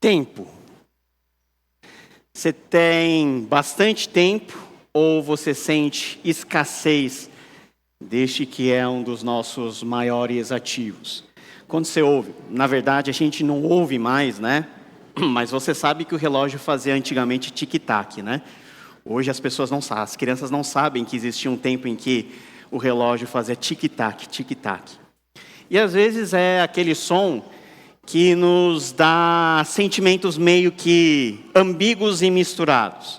Tempo. Você tem bastante tempo ou você sente escassez deste que é um dos nossos maiores ativos? Quando você ouve, na verdade a gente não ouve mais, né? Mas você sabe que o relógio fazia antigamente tic-tac, né? Hoje as pessoas não sabem, as crianças não sabem que existia um tempo em que o relógio fazia tic-tac, tic-tac. E às vezes é aquele som que nos dá sentimentos meio que ambíguos e misturados.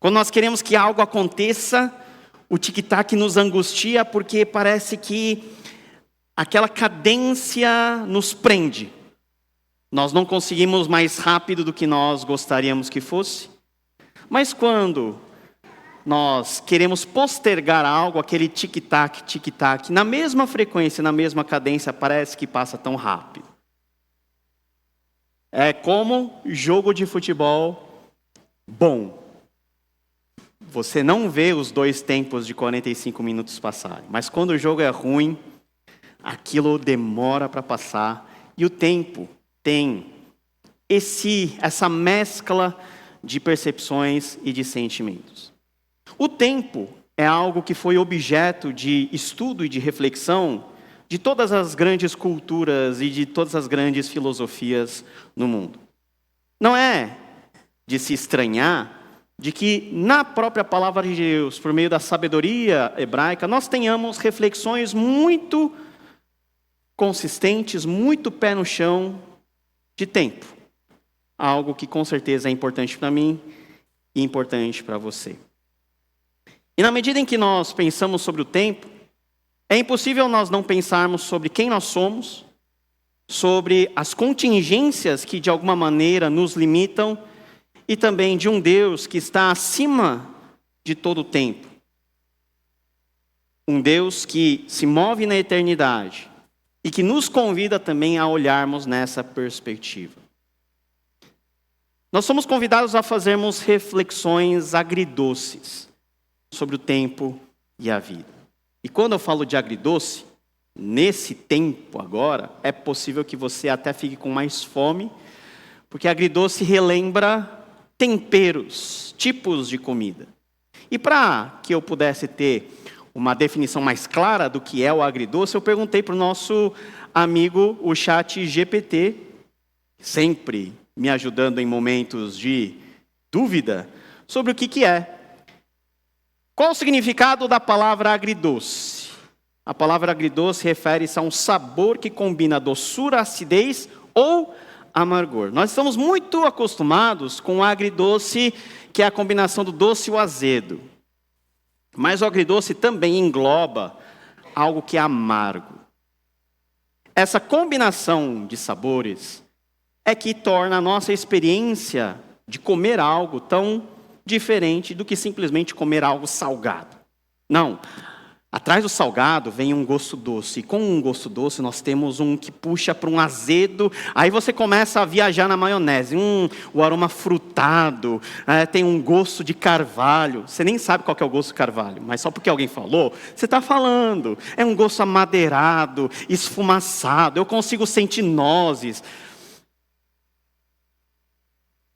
Quando nós queremos que algo aconteça, o tic-tac nos angustia porque parece que aquela cadência nos prende. Nós não conseguimos mais rápido do que nós gostaríamos que fosse. Mas quando nós queremos postergar algo, aquele tic-tac, tic-tac, na mesma frequência, na mesma cadência, parece que passa tão rápido. É como jogo de futebol bom. Você não vê os dois tempos de 45 minutos passarem. Mas quando o jogo é ruim, aquilo demora para passar. E o tempo tem essa mescla de percepções e de sentimentos. O tempo é algo que foi objeto de estudo e de reflexão de todas as grandes culturas e de todas as grandes filosofias no mundo. Não é de se estranhar de que na própria palavra de Deus, por meio da sabedoria hebraica, nós tenhamos reflexões muito consistentes, muito pé no chão de tempo. Algo que com certeza é importante para mim e importante para você. E na medida em que nós pensamos sobre o tempo, é impossível nós não pensarmos sobre quem nós somos, sobre as contingências que de alguma maneira nos limitam e também de um Deus que está acima de todo o tempo. Um Deus que se move na eternidade e que nos convida também a olharmos nessa perspectiva. Nós somos convidados a fazermos reflexões agridoces sobre o tempo e a vida. E quando eu falo de agridoce, nesse tempo agora, é possível que você até fique com mais fome, porque agridoce relembra temperos, tipos de comida. E para que eu pudesse ter uma definição mais clara do que é o agridoce, eu perguntei para o nosso amigo, o ChatGPT, sempre me ajudando em momentos de dúvida, sobre o que é. Qual o significado da palavra agridoce? A palavra agridoce refere-se a um sabor que combina doçura, acidez ou amargor. Nós estamos muito acostumados com o agridoce, que é a combinação do doce e o azedo. Mas o agridoce também engloba algo que é amargo. Essa combinação de sabores é que torna a nossa experiência de comer algo tão diferente do que simplesmente comer algo salgado. Não, atrás do salgado vem um gosto doce. E com um gosto doce nós temos um que puxa para um azedo. Aí você começa a viajar na maionese. O aroma frutado, tem um gosto de carvalho. Você nem sabe qual que é o gosto de carvalho, mas só porque alguém falou, você está falando. É um gosto amadeirado, esfumaçado. Eu consigo sentir nozes.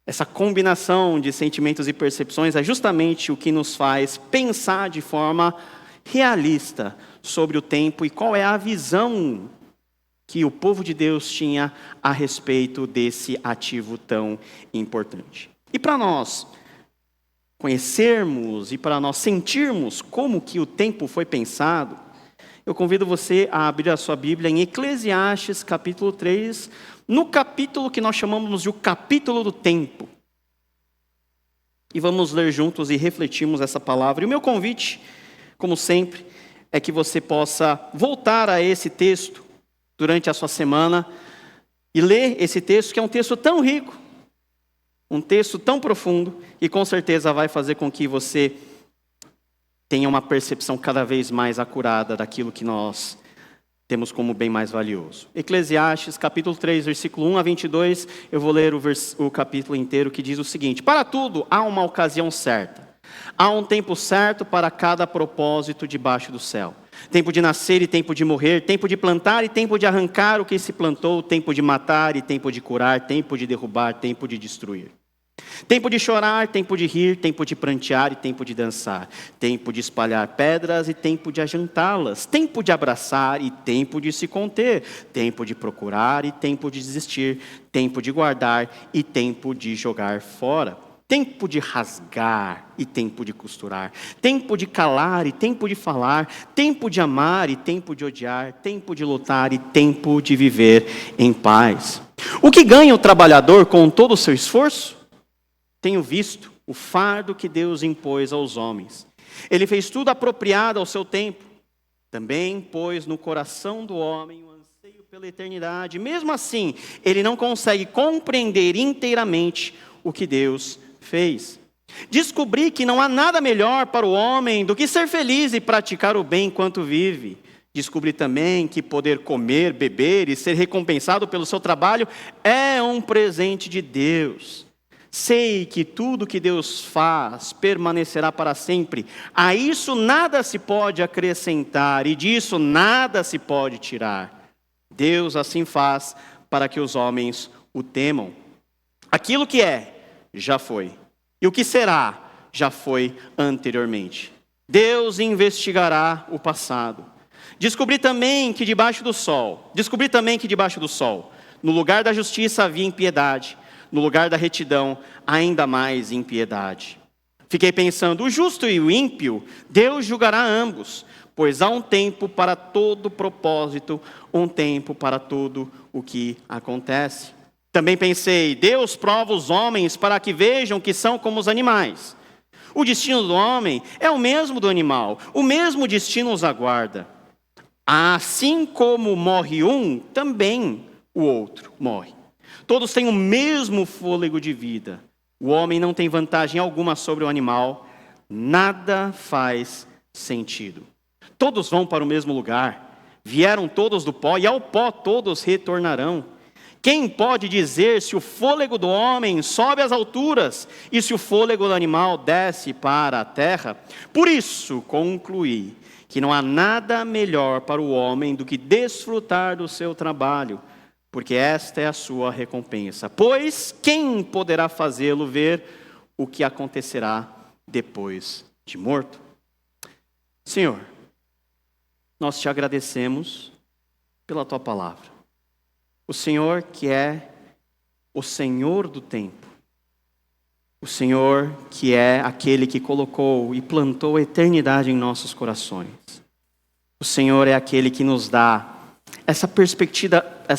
Essa combinação de sentimentos e percepções é justamente o que nos faz pensar de forma realista sobre o tempo e qual é a visão que o povo de Deus tinha a respeito desse ativo tão importante. E para nós conhecermos e para nós sentirmos como que o tempo foi pensado, eu convido você a abrir a sua Bíblia em Eclesiastes capítulo 3, no capítulo que nós chamamos de o capítulo do tempo. E vamos ler juntos e refletirmos essa palavra. E o meu convite, como sempre, é que você possa voltar a esse texto durante a sua semana e ler esse texto, que é um texto tão rico, um texto tão profundo, e com certeza vai fazer com que você tenha uma percepção cada vez mais acurada daquilo que nós temos como bem mais valioso. Eclesiastes, capítulo 3, versículo 1 a 22, eu vou ler o capítulo inteiro, que diz o seguinte: para tudo há uma ocasião certa, há um tempo certo para cada propósito debaixo do céu. tempo de nascer e tempo de morrer, tempo de plantar e tempo de arrancar o que se plantou, tempo de matar e tempo de curar, tempo de derrubar, tempo de destruir. Tempo de chorar, tempo de rir, tempo de prantear e tempo de dançar. Tempo de espalhar pedras e tempo de ajantá-las. Tempo de abraçar e tempo de se conter. Tempo de procurar e tempo de desistir. Tempo de guardar e tempo de jogar fora. Tempo de rasgar e tempo de costurar. Tempo de calar e tempo de falar. Tempo de amar e tempo de odiar. Tempo de lutar e tempo de viver em paz. O que ganha o trabalhador com todo o seu esforço? Tenho visto o fardo que Deus impôs aos homens. Ele fez tudo apropriado ao seu tempo. Também pôs no coração do homem o anseio pela eternidade. Mesmo assim, ele não consegue compreender inteiramente o que Deus fez. Descobri que não há nada melhor para o homem do que ser feliz e praticar o bem enquanto vive. Descobri também que poder comer, beber e ser recompensado pelo seu trabalho é um presente de Deus. Sei que tudo que Deus faz permanecerá para sempre. A isso nada se pode acrescentar e disso nada se pode tirar. Deus assim faz para que os homens o temam. Aquilo que é, já foi. E o que será, já foi anteriormente. Deus investigará o passado. Descobri também que debaixo do sol, no lugar da justiça havia impiedade. No lugar da retidão, ainda mais impiedade. Fiquei pensando, o justo e o ímpio, Deus julgará ambos, pois há um tempo para todo propósito, um tempo para tudo o que acontece. Também pensei, Deus prova os homens para que vejam que são como os animais. O destino do homem é o mesmo do animal, o mesmo destino os aguarda. Assim como morre um, também o outro morre. Todos têm o mesmo fôlego de vida. O homem não tem vantagem alguma sobre o animal. Nada faz sentido. Todos vão para o mesmo lugar. Vieram todos do pó e ao pó todos retornarão. Quem pode dizer se o fôlego do homem sobe às alturas e se o fôlego do animal desce para a terra? Por isso concluí que não há nada melhor para o homem do que desfrutar do seu trabalho, porque esta é a sua recompensa. Pois quem poderá fazê-lo ver o que acontecerá depois de morto? Senhor, nós te agradecemos pela tua palavra. O Senhor que é o Senhor do tempo. O Senhor que é aquele que colocou e plantou a eternidade em nossos corações. O Senhor é aquele que nos dá essa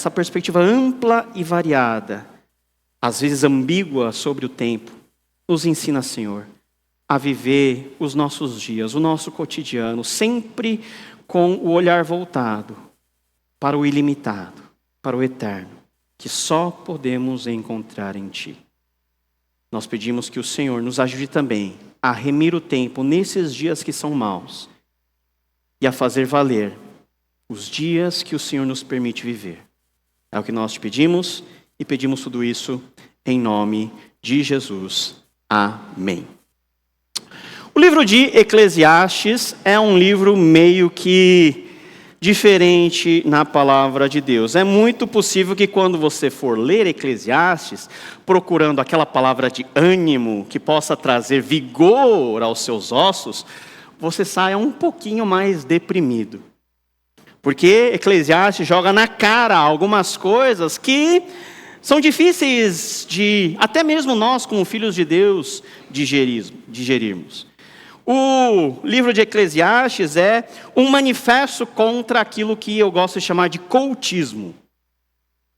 perspectiva ampla e variada, às vezes ambígua sobre o tempo, nos ensina, Senhor, a viver os nossos dias, o nosso cotidiano, sempre com o olhar voltado para o ilimitado, para o eterno, que só podemos encontrar em Ti. Nós pedimos que o Senhor nos ajude também a remir o tempo nesses dias que são maus e a fazer valer os dias que o Senhor nos permite viver. É o que nós te pedimos e pedimos tudo isso em nome de Jesus. Amém. O livro de Eclesiastes é um livro meio que diferente na palavra de Deus. É muito possível que quando você for ler Eclesiastes, procurando aquela palavra de ânimo que possa trazer vigor aos seus ossos, você saia um pouquinho mais deprimido. Porque Eclesiastes joga na cara algumas coisas que são difíceis de, até mesmo nós como filhos de Deus, digerirmos. O livro de Eclesiastes é um manifesto contra aquilo que eu gosto de chamar de coachismo,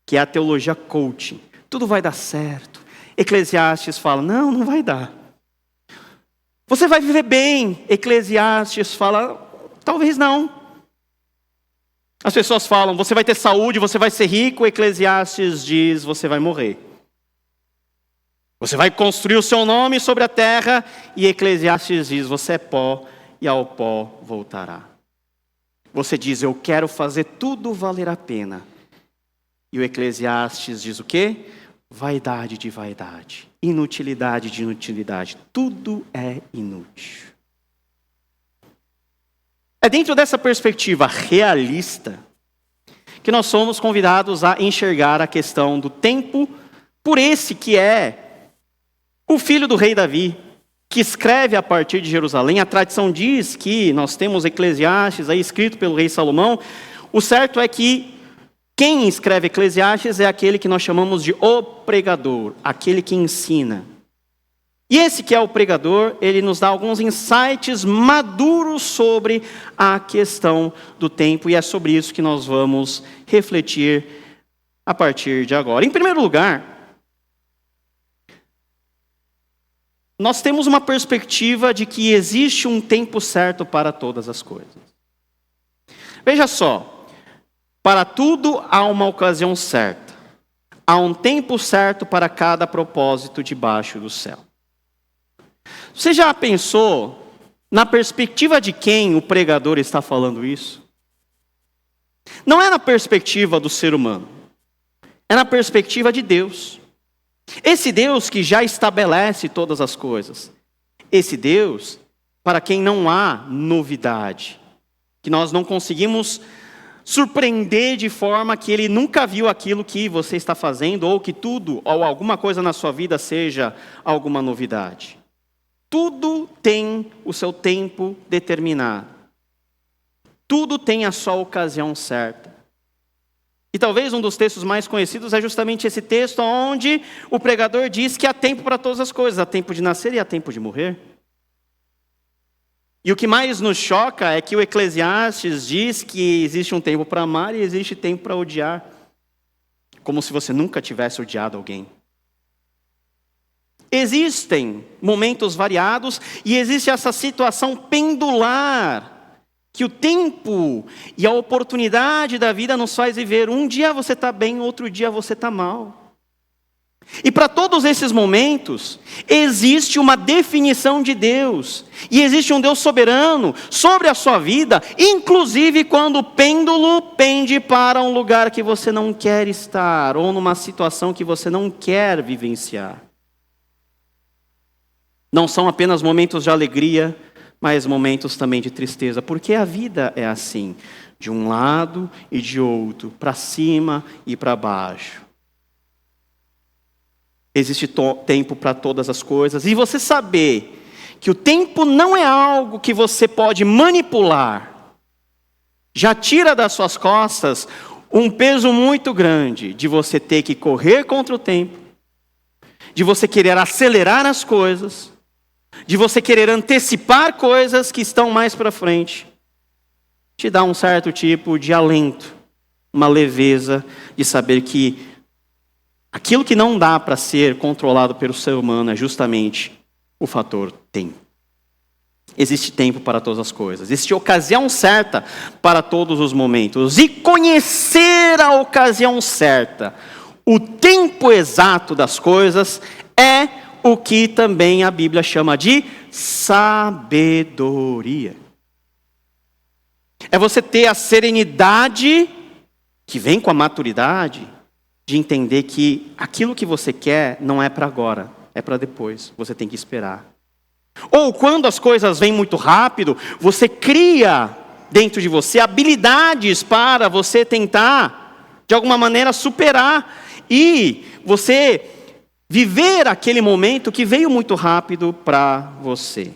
que é a teologia coaching. Tudo vai dar certo. Eclesiastes fala, não vai dar. Você vai viver bem. Eclesiastes fala, talvez não. As pessoas falam, você vai ter saúde, você vai ser rico. Eclesiastes diz, você vai morrer. Você vai construir o seu nome sobre a terra. E Eclesiastes diz, você é pó e ao pó voltará. Você diz, eu quero fazer tudo valer a pena. E o Eclesiastes diz o quê? Vaidade de vaidade, inutilidade de inutilidade. Tudo é inútil. É dentro dessa perspectiva realista que nós somos convidados a enxergar a questão do tempo por esse que é o filho do rei Davi, que escreve a partir de Jerusalém. A tradição diz que nós temos Eclesiastes aí escrito pelo rei Salomão. O certo é que quem escreve Eclesiastes é aquele que nós chamamos de o pregador, aquele que ensina. E esse que é o pregador, ele nos dá alguns insights maduros sobre a questão do tempo, e é sobre isso que nós vamos refletir a partir de agora. Em primeiro lugar, nós temos uma perspectiva de que existe um tempo certo para todas as coisas. Veja só, para tudo há uma ocasião certa, há um tempo certo para cada propósito debaixo do céu. Você já pensou na perspectiva de quem o pregador está falando isso? Não é na perspectiva do ser humano, é na perspectiva de Deus. Esse Deus que já estabelece todas as coisas. Esse Deus para quem não há novidade, que nós não conseguimos surpreender de forma que ele nunca viu aquilo que você está fazendo, ou que tudo, ou alguma coisa na sua vida seja alguma novidade. Tudo tem o seu tempo determinado. Tudo tem a sua ocasião certa. E talvez um dos textos mais conhecidos é justamente esse texto onde o pregador diz que há tempo para todas as coisas. Há tempo de nascer e há tempo de morrer. E o que mais nos choca é que o Eclesiastes diz que existe um tempo para amar e existe tempo para odiar. Como se você nunca tivesse odiado alguém. Existem momentos variados e existe essa situação pendular, que o tempo e a oportunidade da vida nos faz viver. Um dia você está bem, outro dia você está mal. E para todos esses momentos, existe uma definição de Deus. E existe um Deus soberano sobre a sua vida, inclusive quando o pêndulo pende para um lugar que você não quer estar, ou numa situação que você não quer vivenciar. Não são apenas momentos de alegria, mas momentos também de tristeza, porque a vida é assim, de um lado e de outro, para cima e para baixo. Existe tempo para todas as coisas, e você saber que o tempo não é algo que você pode manipular, já tira das suas costas um peso muito grande de você ter que correr contra o tempo, de você querer acelerar as coisas, de você querer antecipar coisas que estão mais para frente. Te dá um certo tipo de alento, uma leveza de saber que aquilo que não dá para ser controlado pelo ser humano é justamente o fator tempo. Existe tempo para todas as coisas. Existe ocasião certa para todos os momentos. E conhecer a ocasião certa, o tempo exato das coisas, é o que também a Bíblia chama de sabedoria. É você ter a serenidade que vem com a maturidade de entender que aquilo que você quer não é para agora, é para depois. Você tem que esperar. Ou quando as coisas vêm muito rápido, você cria dentro de você habilidades para você tentar, de alguma maneira, superar. E você viver aquele momento que veio muito rápido para você.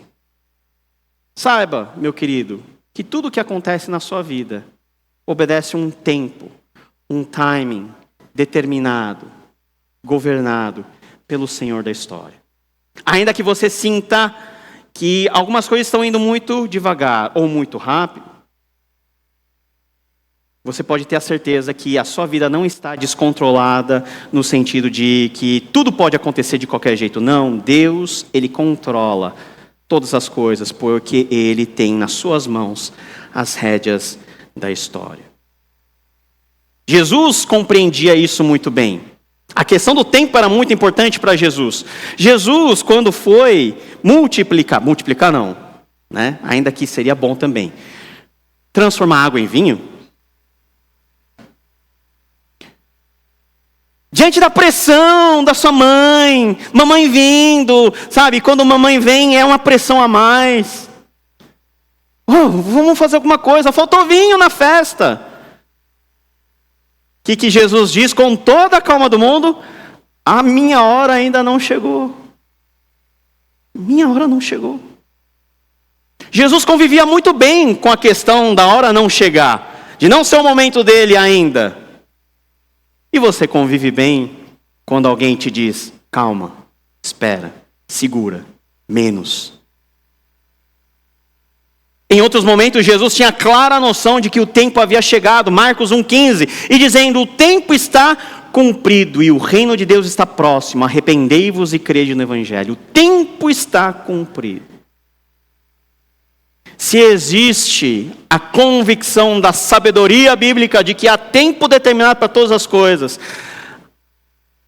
Saiba, meu querido, que tudo que acontece na sua vida obedece um tempo, um timing determinado, governado pelo Senhor da história. Ainda que você sinta que algumas coisas estão indo muito devagar ou muito rápido, você pode ter a certeza que a sua vida não está descontrolada no sentido de que tudo pode acontecer de qualquer jeito. Não, Deus, Ele controla todas as coisas, porque Ele tem nas suas mãos as rédeas da história. Jesus compreendia isso muito bem. A questão do tempo era muito importante para Jesus. Jesus, quando foi multiplicar não, né? Ainda que seria bom também, transformar água em vinho, diante da pressão da sua mãe, mamãe vindo, sabe? Quando mamãe vem é uma pressão a mais. Oh, vamos fazer alguma coisa, faltou vinho na festa. O que Jesus diz com toda a calma do mundo? A minha hora ainda não chegou. Minha hora não chegou. Jesus convivia muito bem com a questão da hora não chegar, de não ser o momento dele ainda. E você convive bem quando alguém te diz, calma, espera, segura, menos. Em outros momentos, Jesus tinha clara noção de que o tempo havia chegado, Marcos 1,15, e dizendo, o tempo está cumprido e o reino de Deus está próximo, arrependei-vos e crede no Evangelho. O tempo está cumprido. Se existe a convicção da sabedoria bíblica de que há tempo determinado para todas as coisas,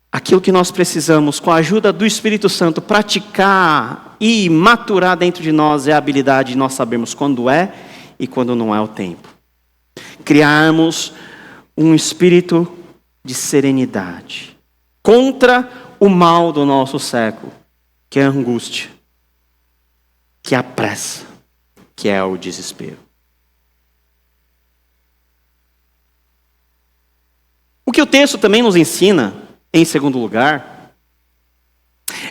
aquilo que nós precisamos, com a ajuda do Espírito Santo, praticar e maturar dentro de nós é a habilidade de nós sabermos quando é e quando não é o tempo. Criarmos um espírito de serenidade contra o mal do nosso século, que é a angústia, que é a pressa, que é o desespero. O que o texto também nos ensina, em segundo lugar,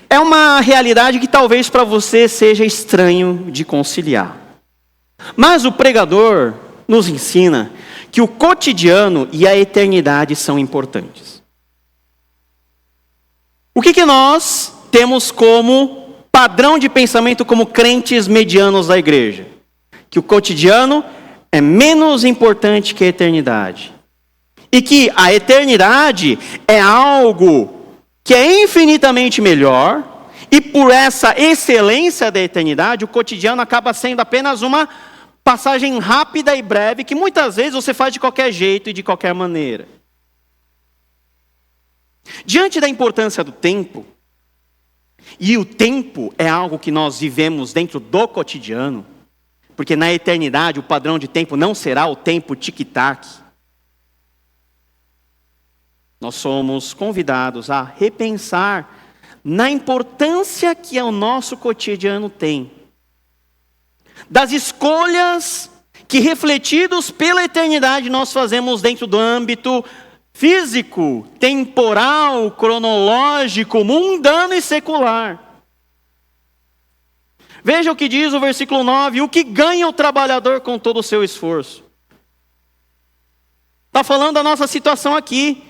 é uma realidade que talvez para você seja estranho de conciliar. Mas o pregador nos ensina que o cotidiano e a eternidade são importantes. O que nós temos como padrão de pensamento como crentes medianos da igreja? Que o cotidiano é menos importante que a eternidade. E que a eternidade é algo que é infinitamente melhor, e por essa excelência da eternidade, o cotidiano acaba sendo apenas uma passagem rápida e breve, que muitas vezes você faz de qualquer jeito e de qualquer maneira. Diante da importância do tempo, e o tempo é algo que nós vivemos dentro do cotidiano, porque na eternidade o padrão de tempo não será o tempo tic-tac. Nós somos convidados a repensar na importância que o nosso cotidiano tem. Das escolhas que, refletidos pela eternidade, nós fazemos dentro do âmbito físico, temporal, cronológico, mundano e secular. Veja o que diz o versículo 9, o que ganha o trabalhador com todo o seu esforço. Está falando da nossa situação aqui.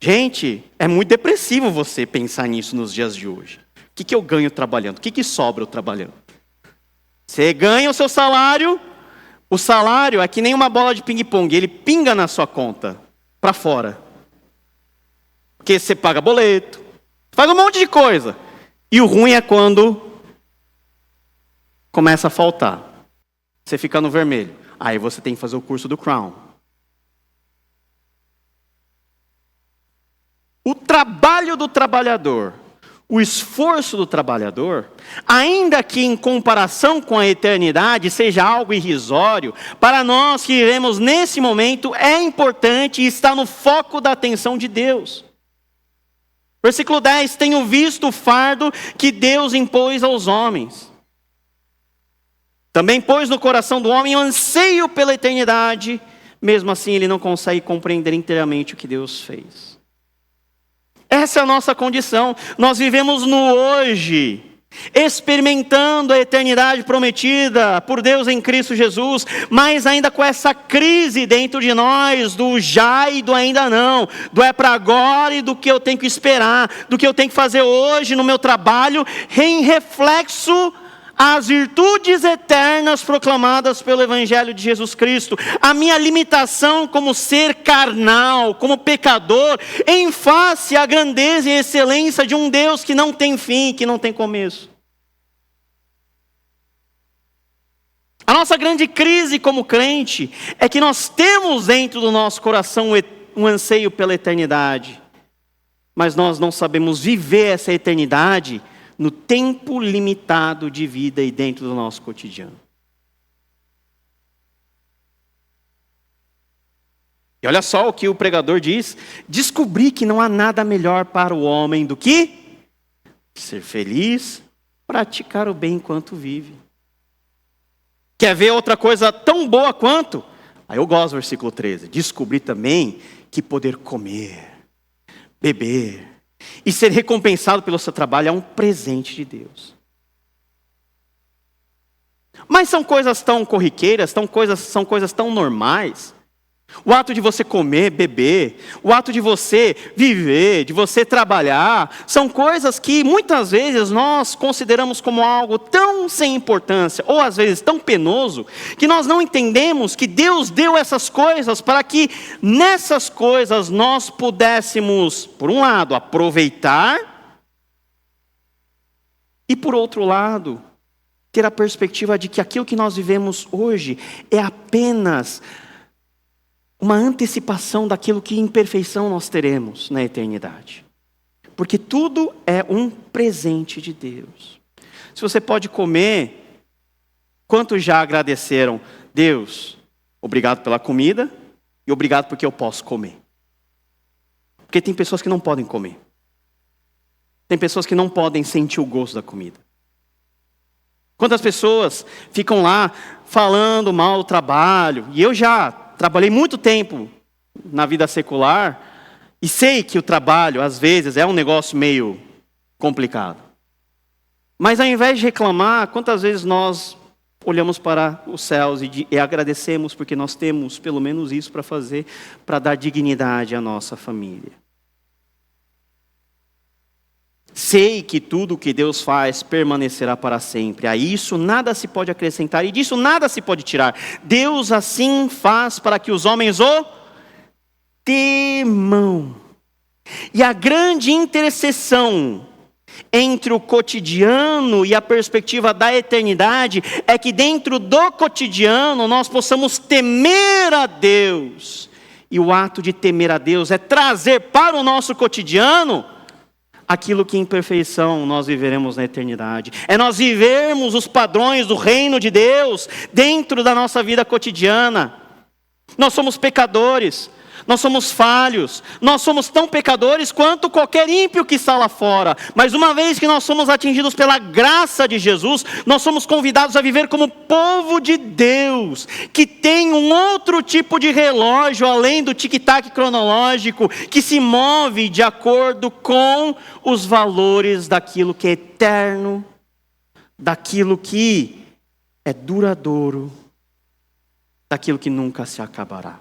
Gente, é muito depressivo você pensar nisso nos dias de hoje. O que eu ganho trabalhando? O que sobra eu trabalhando? Você ganha o seu salário, o salário é que nem uma bola de ping-pong, ele pinga na sua conta, para fora. Porque você paga boleto, faz um monte de coisa. E o ruim é quando começa a faltar. Você fica no vermelho. Aí você tem que fazer o curso do Crown. O trabalho do trabalhador, o esforço do trabalhador, ainda que em comparação com a eternidade seja algo irrisório, para nós que vivemos nesse momento é importante e está no foco da atenção de Deus. Versículo 10, tenho visto o fardo que Deus impôs aos homens. Também pôs no coração do homem um anseio pela eternidade, mesmo assim ele não consegue compreender inteiramente o que Deus fez. Essa é a nossa condição. Nós vivemos no hoje, experimentando a eternidade prometida por Deus em Cristo Jesus, mas ainda com essa crise dentro de nós, do já e do ainda não, do é para agora e do que eu tenho que esperar, do que eu tenho que fazer hoje no meu trabalho, em reflexo às virtudes eternas proclamadas pelo Evangelho de Jesus Cristo, a minha limitação como ser carnal, como pecador, em face à grandeza e excelência de um Deus que não tem fim, que não tem começo. A nossa grande crise como crente é que nós temos dentro do nosso coração um anseio pela eternidade, mas nós não sabemos viver essa eternidade no tempo limitado de vida e dentro do nosso cotidiano. E olha só o que o pregador diz: descobri que não há nada melhor para o homem do que ser feliz, praticar o bem enquanto vive. Quer ver outra coisa tão boa quanto? Aí eu gosto do versículo 13. Descobri também que poder comer, beber e ser recompensado pelo seu trabalho é um presente de Deus. Mas são coisas tão corriqueiras, são coisas tão normais. O ato de você comer, beber, o ato de você viver, de você trabalhar, são coisas que muitas vezes nós consideramos como algo tão sem importância, ou às vezes tão penoso, que nós não entendemos que Deus deu essas coisas para que nessas coisas nós pudéssemos, por um lado, aproveitar, e por outro lado, ter a perspectiva de que aquilo que nós vivemos hoje é apenas uma antecipação daquilo que em perfeição nós teremos na eternidade. Porque tudo é um presente de Deus. Se você pode comer, quantos já agradeceram? Deus, obrigado pela comida e obrigado porque eu posso comer. Porque tem pessoas que não podem comer. Tem pessoas que não podem sentir o gosto da comida. Quantas pessoas ficam lá falando mal do trabalho, e eu já trabalhei muito tempo na vida secular e sei que o trabalho, às vezes, é um negócio meio complicado. Mas ao invés de reclamar, quantas vezes nós olhamos para os céus e agradecemos porque nós temos pelo menos isso para fazer, para dar dignidade à nossa família. Sei que tudo o que Deus faz permanecerá para sempre. A isso nada se pode acrescentar e disso nada se pode tirar. Deus assim faz para que os homens o temam. E a grande interseção entre o cotidiano e a perspectiva da eternidade é que dentro do cotidiano nós possamos temer a Deus. E o ato de temer a Deus é trazer para o nosso cotidiano aquilo que em perfeição nós viveremos na eternidade. É nós vivermos os padrões do reino de Deus dentro da nossa vida cotidiana. Nós somos pecadores, nós somos falhos, nós somos tão pecadores quanto qualquer ímpio que está lá fora. Mas uma vez que nós somos atingidos pela graça de Jesus, nós somos convidados a viver como povo de Deus, que tem um outro tipo de relógio, além do tic-tac cronológico, que se move de acordo com os valores daquilo que é eterno, daquilo que é duradouro, daquilo que nunca se acabará.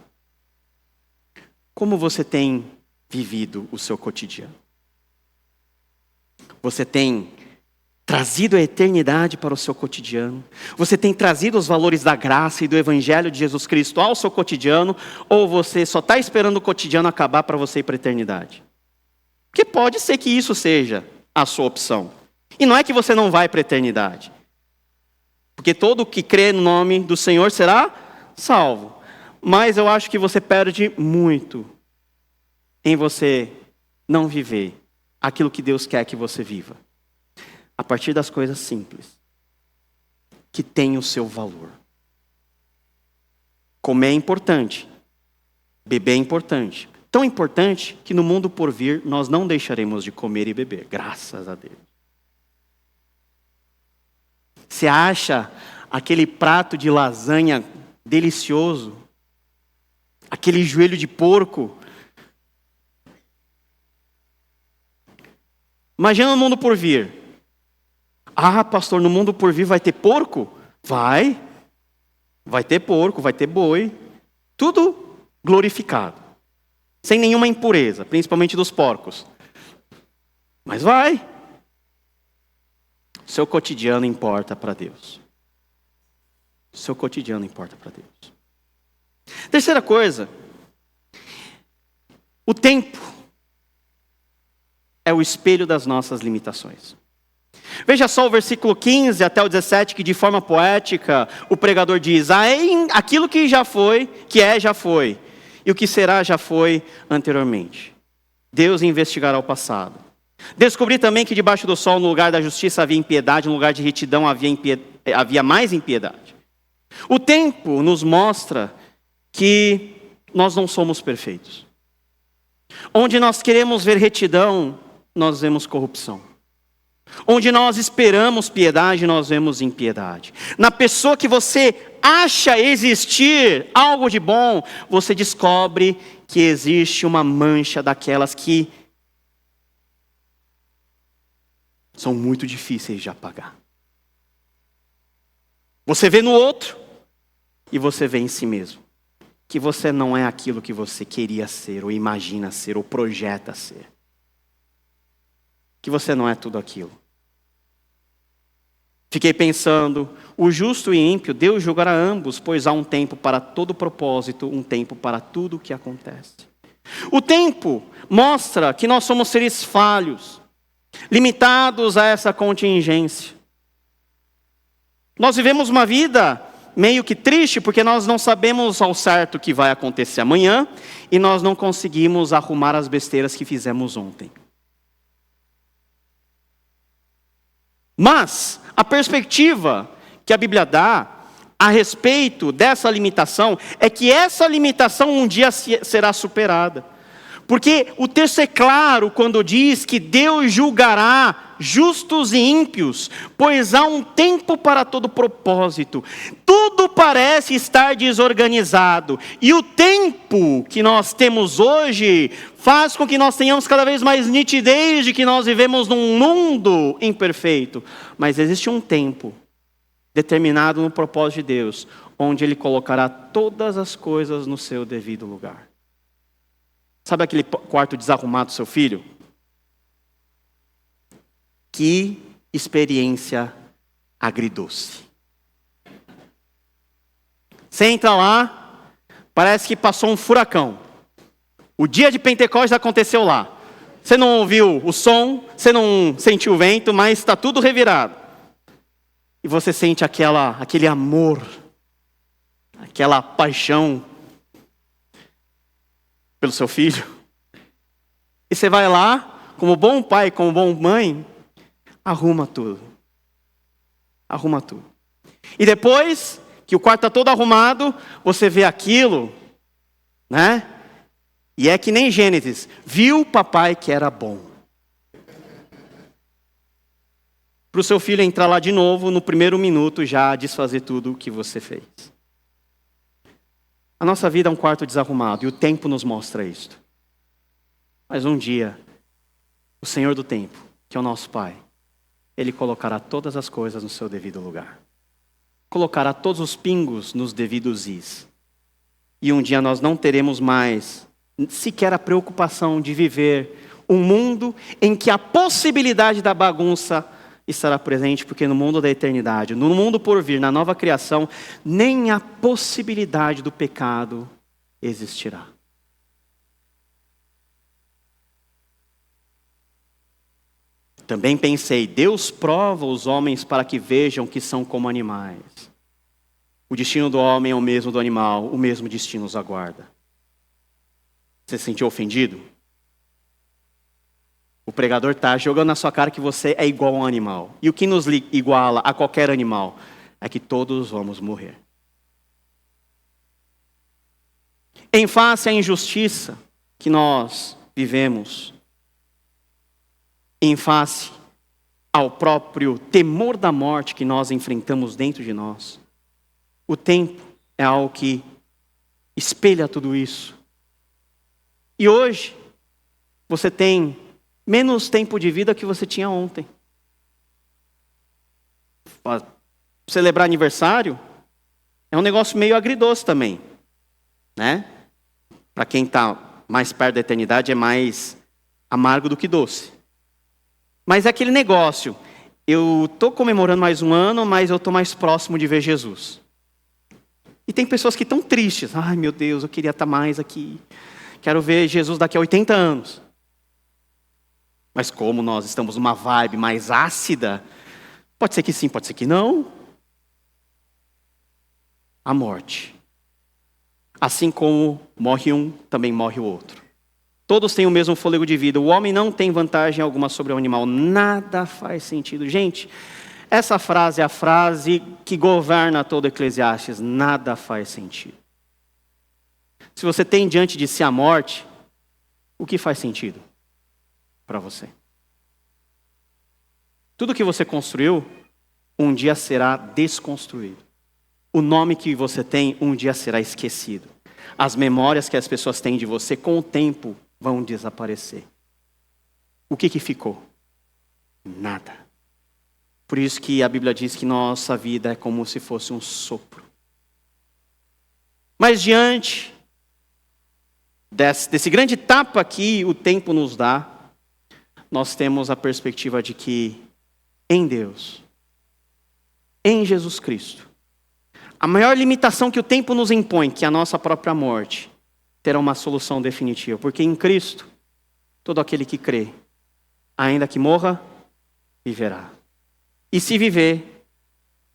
Como você tem vivido o seu cotidiano? Você tem trazido a eternidade para o seu cotidiano? Você tem trazido os valores da graça e do Evangelho de Jesus Cristo ao seu cotidiano? Ou você só está esperando o cotidiano acabar para você ir para a eternidade? Porque pode ser que isso seja a sua opção. E não é que você não vai para a eternidade. Porque todo que crê no nome do Senhor será salvo. Mas eu acho que você perde muito em você não viver aquilo que Deus quer que você viva. A partir das coisas simples, que têm o seu valor. Comer é importante, beber é importante. Tão importante que no mundo por vir nós não deixaremos de comer e beber, graças a Deus. Você acha aquele prato de lasanha delicioso? Aquele joelho de porco? Imagina no mundo por vir. Ah, pastor, no mundo por vir vai ter porco? Vai. Vai ter porco, vai ter boi. Tudo glorificado. Sem nenhuma impureza, principalmente dos porcos. Mas vai. Seu cotidiano importa para Deus. Seu cotidiano importa para Deus. Terceira coisa, o tempo é o espelho das nossas limitações. Veja só o versículo 15 até o 17, que de forma poética o pregador diz: aquilo que já foi, que é, já foi, e o que será, já foi anteriormente. Deus investigará o passado. Descobri também que debaixo do sol, no lugar da justiça havia impiedade, no lugar de retidão havia mais impiedade. O tempo nos mostra que nós não somos perfeitos. Onde nós queremos ver retidão, nós vemos corrupção. Onde nós esperamos piedade, nós vemos impiedade. Na pessoa que você acha existir algo de bom, você descobre que existe uma mancha daquelas que são muito difíceis de apagar. Você vê no outro e você vê em si mesmo que você não é aquilo que você queria ser, ou imagina ser, ou projeta ser. Que você não é tudo aquilo. Fiquei pensando, o justo e ímpio, Deus julgará ambos, pois há um tempo para todo propósito, um tempo para tudo o que acontece. O tempo mostra que nós somos seres falhos, limitados a essa contingência. Nós vivemos uma vida meio que triste, porque nós não sabemos ao certo o que vai acontecer amanhã, e nós não conseguimos arrumar as besteiras que fizemos ontem. Mas a perspectiva que a Bíblia dá a respeito dessa limitação é que essa limitação um dia será superada. Porque o texto é claro quando diz que Deus julgará justos e ímpios, pois há um tempo para todo propósito. Tudo parece estar desorganizado, e o tempo que nós temos hoje faz com que nós tenhamos cada vez mais nitidez de que nós vivemos num mundo imperfeito. Mas existe um tempo determinado no propósito de Deus, onde Ele colocará todas as coisas no seu devido lugar. Sabe aquele quarto desarrumado do seu filho? Que experiência agridoce. Você entra lá, parece que passou um furacão. O dia de Pentecostes aconteceu lá. Você não ouviu o som, você não sentiu o vento, mas está tudo revirado. E você sente aquele amor, aquela paixão pelo seu filho. E você vai lá, como bom pai, como bom mãe, arruma tudo. Arruma tudo. E depois que o quarto está todo arrumado, você vê aquilo, né? E é que nem Gênesis. Viu papai que era bom. Para o seu filho entrar lá de novo, no primeiro minuto já desfazer tudo o que você fez. A nossa vida é um quarto desarrumado e o tempo nos mostra isto. Mas um dia, o Senhor do tempo, que é o nosso Pai, Ele colocará todas as coisas no seu devido lugar. Colocará todos os pingos nos devidos is. E um dia nós não teremos mais sequer a preocupação de viver um mundo em que a possibilidade da bagunça estará presente, porque no mundo da eternidade, no mundo por vir, na nova criação, nem a possibilidade do pecado existirá. Também pensei, Deus prova os homens para que vejam que são como animais. O destino do homem é o mesmo do animal, o mesmo destino os aguarda. Você se sentiu ofendido? O pregador está jogando na sua cara que você é igual a um animal. E o que nos iguala a qualquer animal é que todos vamos morrer. Em face à injustiça que nós vivemos, em face ao próprio temor da morte que nós enfrentamos dentro de nós, o tempo é algo que espelha tudo isso. E hoje, você tem menos tempo de vida que você tinha ontem. Celebrar aniversário é um negócio meio agridoce também, né? Para quem está mais perto da eternidade é mais amargo do que doce. Mas é aquele negócio, eu estou comemorando mais um ano, mas eu estou mais próximo de ver Jesus. E tem pessoas que estão tristes. Ai meu Deus, eu queria estar mais aqui. Quero ver Jesus daqui a 80 anos. Mas como nós estamos numa vibe mais ácida, pode ser que sim, pode ser que não. A morte. Assim como morre um, também morre o outro. Todos têm o mesmo fôlego de vida. O homem não tem vantagem alguma sobre o animal. Nada faz sentido. Gente, essa frase é a frase que governa todo Eclesiastes. Nada faz sentido. Se você tem diante de si a morte, o que faz sentido para você? Tudo que você construiu, um dia será desconstruído. O nome que você tem um dia será esquecido. As memórias que as pessoas têm de você com o tempo vão desaparecer. O que ficou? Nada. Por isso que a Bíblia diz que nossa vida é como se fosse um sopro. Mas diante desse grande tapa que o tempo nos dá, nós temos a perspectiva de que em Deus, em Jesus Cristo, a maior limitação que o tempo nos impõe, que é a nossa própria morte, terá uma solução definitiva. Porque em Cristo, todo aquele que crê, ainda que morra, viverá. E se viver,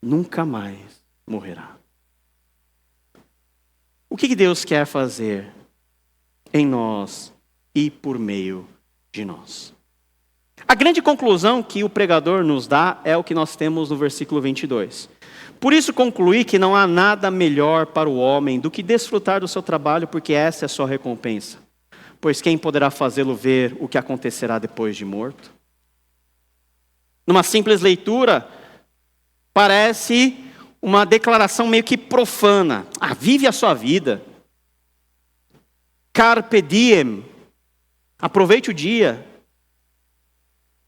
nunca mais morrerá. O que Deus quer fazer em nós e por meio de nós? A grande conclusão que o pregador nos dá é o que nós temos no versículo 22. Por isso concluí que não há nada melhor para o homem do que desfrutar do seu trabalho, porque essa é a sua recompensa. Pois quem poderá fazê-lo ver o que acontecerá depois de morto? Numa simples leitura, parece uma declaração meio que profana. Vive a sua vida. Carpe diem. Aproveite o dia.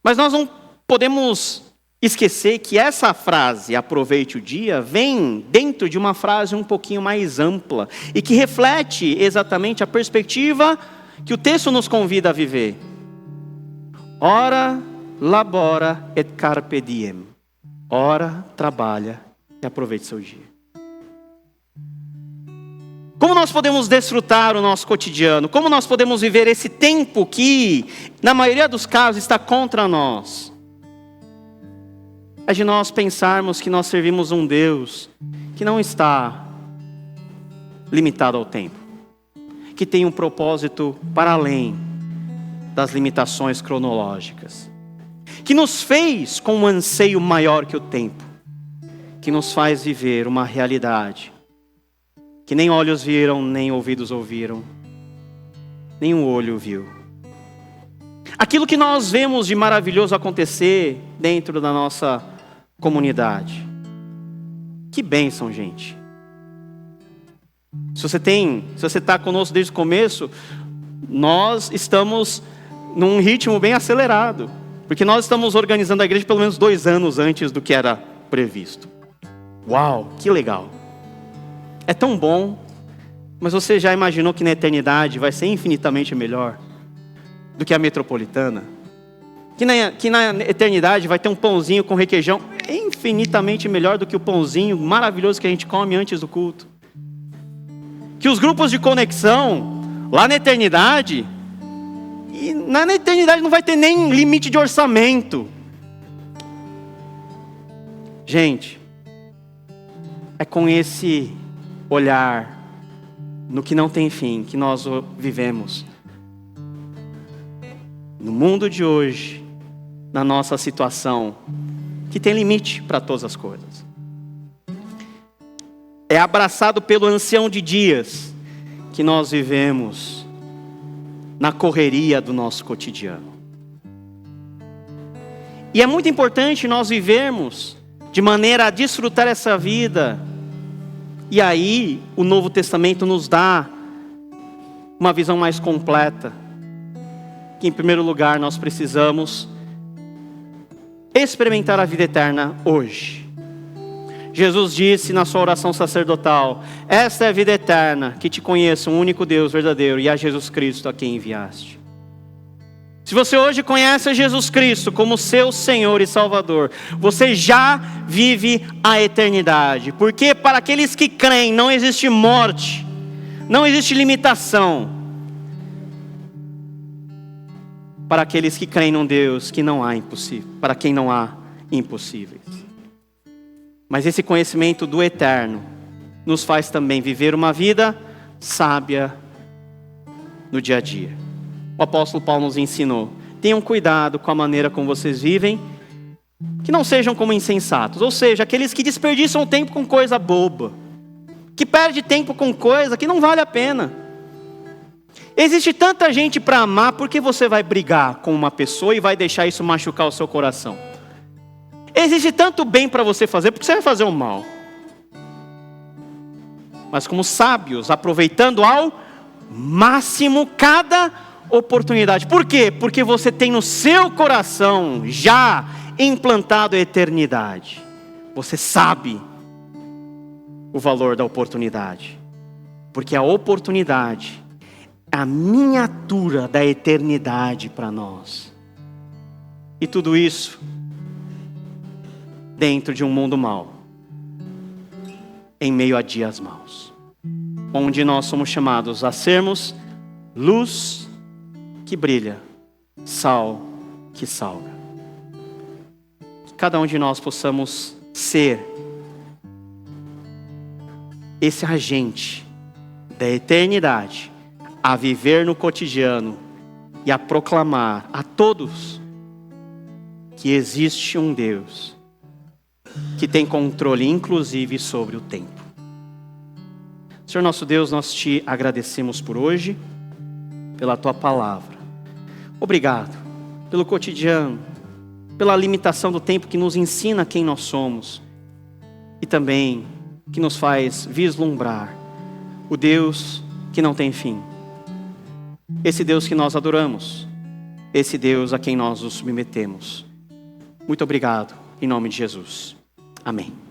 Mas nós não podemos esquecer que essa frase, aproveite o dia, vem dentro de uma frase um pouquinho mais ampla e que reflete exatamente a perspectiva que o texto nos convida a viver. Ora, labora et carpe diem. Ora, trabalha e aproveite seu dia. Como nós podemos desfrutar o nosso cotidiano? Como nós podemos viver esse tempo que, na maioria dos casos, está contra nós? É de nós pensarmos que nós servimos um Deus que não está limitado ao tempo, que tem um propósito para além das limitações cronológicas, que nos fez com um anseio maior que o tempo, que nos faz viver uma realidade que nem olhos viram, nem ouvidos ouviram, nem um olho viu. Aquilo que nós vemos de maravilhoso acontecer dentro da nossa comunidade. Que bênção, gente. Se você está conosco desde o começo, nós estamos num ritmo bem acelerado, porque nós estamos organizando a igreja pelo menos 2 anos antes do que era previsto. Uau, que legal. É tão bom, mas você já imaginou que na eternidade vai ser infinitamente melhor do que a metropolitana? Que na eternidade vai ter um pãozinho com requeijão infinitamente melhor do que o pãozinho maravilhoso que a gente come antes do culto? Que os grupos de conexão, lá na eternidade, e na eternidade não vai ter nem limite de orçamento. Gente, é com esse olhar no que não tem fim que nós vivemos. No mundo de hoje, na nossa situação, que tem limite para todas as coisas. É abraçado pelo ancião de dias que nós vivemos na correria do nosso cotidiano. E é muito importante nós vivermos de maneira a desfrutar essa vida. E aí, o Novo Testamento nos dá uma visão mais completa. Que em primeiro lugar nós precisamos experimentar a vida eterna hoje. Jesus disse na sua oração sacerdotal: esta é a vida eterna, que te conheça, um único Deus verdadeiro, e a Jesus Cristo a quem enviaste. Se você hoje conhece a Jesus Cristo como seu Senhor e Salvador, você já vive a eternidade. Porque para aqueles que creem não existe morte, não existe limitação. Para aqueles que creem num Deus que não há impossível, para quem não há impossíveis. Mas esse conhecimento do eterno nos faz também viver uma vida sábia no dia a dia. O apóstolo Paulo nos ensinou: tenham cuidado com a maneira como vocês vivem, que não sejam como insensatos, ou seja, aqueles que desperdiçam o tempo com coisa boba, que perde tempo com coisa que não vale a pena. Existe tanta gente para amar, por que você vai brigar com uma pessoa e vai deixar isso machucar o seu coração? Existe tanto bem para você fazer, por que você vai fazer o mal? mas como sábios, aproveitando ao máximo cada oportunidade. Por quê? Porque você tem no seu coração já implantado a eternidade. Você sabe o valor da oportunidade, porque a oportunidade é a miniatura da eternidade para nós. E tudo isso dentro de um mundo mau, em meio a dias maus, onde nós somos chamados a sermos luz que brilha, sal que salga. Que cada um de nós possamos ser esse agente da eternidade, a viver no cotidiano e a proclamar a todos que existe um Deus que tem controle inclusive sobre o tempo. Senhor nosso Deus, nós te agradecemos por hoje, pela tua palavra. Obrigado pelo cotidiano, pela limitação do tempo que nos ensina quem nós somos e também que nos faz vislumbrar o Deus que não tem fim. Esse Deus que nós adoramos, esse Deus a quem nós nos submetemos. Muito obrigado, em nome de Jesus. Amém.